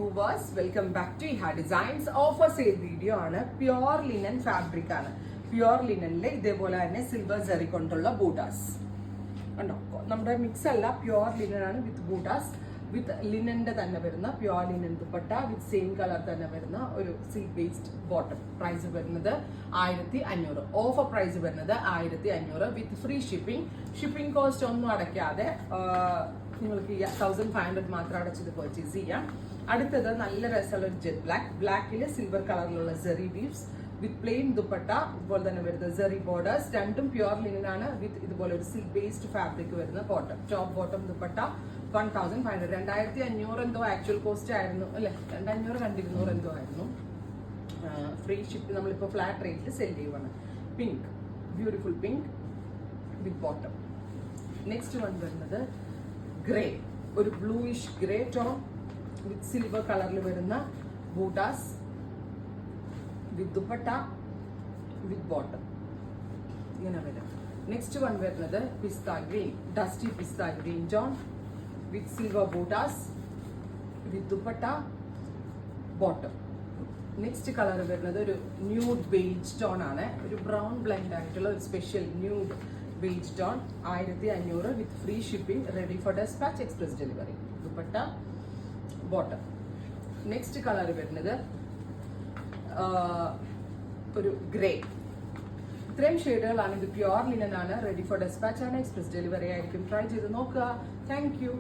Viewers, welcome back to Iha Designs. Offer sale video ആണ്. Pure linen fabric ആണ്. Pure linen ഇതേപോലെ തന്നെ silver Jerry കൊണ്ടുള്ള ബൂട്ടാസ് കണ്ടോ. നമ്മുടെ മിക്സ് അല്ല, പ്യുവർ ലിനൻ ആണ് വിത്ത് ബൂട്ടാസ്, വിത്ത് ലിനന്റെ തന്നെ വരുന്ന pure linen dupatta with same colour തന്നെ വരുന്ന ഒരു സിൽക്ക് ബേസ്ഡ് ബോട്ടം. പ്രൈസ് വരുന്നത് 1500. ഓഫർ പ്രൈസ് വരുന്നത് 1500 with free shipping. Shipping cost ഒന്നും അടയ്ക്കാതെ നിങ്ങൾക്ക് 1500 മാത്രം അടച്ചത് പർച്ചേസ് ചെയ്യാം. അടുത്തത് നല്ല രസമുള്ള ഒരു ജെറ്റ് ബ്ലാക്കിൽ സിൽവർ കളറിലുള്ള സെറി വീവ്സ് വിത്ത് പ്ലെയിൻ ദുപ്പട്ട, ഇതുപോലെ തന്നെ വരുന്നത് സെറി ബോർഡേഴ്സ്. രണ്ടും പ്യുവർ ലിനൻ ആണ് വിത്ത് ഇതുപോലെ ഒരു സിൽക്ക് ബേസ്ഡ് ഫാബ്രിക് വരുന്ന ബോട്ടം. Top bottom dupatta 1500. 2500 എന്തോ ആക്ച്വൽ കോസ്റ്റ് ആയിരുന്നു അല്ലെ, 2500 200 എന്തോ ആയിരുന്നു. ഫ്രീ ഷിപ്പ് നമ്മളിപ്പോൾ ഫ്ലാറ്റ് റേറ്റിൽ സെൽ ചെയ്യുവാണ്. പിങ്ക്, ബ്യൂട്ടിഫുൾ പിങ്ക് വിത്ത് ബോട്ടം. നെക്സ്റ്റ് വൺ വരുന്നത് ഗ്രേ, ഒരു bluish grey tone with silver കളറിൽ വരുന്ന ബൂട്ടാസ് വിത്ത് ദുപ്പട്ട വിത്ത് ബോട്ടം ഇങ്ങനെ വരും. നെക്സ്റ്റ് വൺ വരുന്നത് pista green, dusty pista green tone with silver ബൂട്ടാസ് with dupatta bottom. Next colour വരുന്നത് ഒരു ന്യൂഡ് ബേജ് ടോൺ ആണ്, ഒരു ബ്രൗൺ ബ്ലെൻഡ് ആയിട്ടുള്ള ഒരു special nude beige tone. 1500 with free shipping, ready for despatch, express delivery. Dupatta bottom. Next colour വരുന്നത് ഒരു ഗ്രേ. ഇത്രയും ഷെയ്ഡുകളാണ്. ഇത് പ്യുവർ ലിനൻ ആണ്, റെഡി ഫോർ ഡെസ്പാച്ച് ആണ്, എക്സ്പ്രസ് ഡെലിവറി ആയിരിക്കും. ട്രൈ ചെയ്ത് നോക്കുക. Thank U.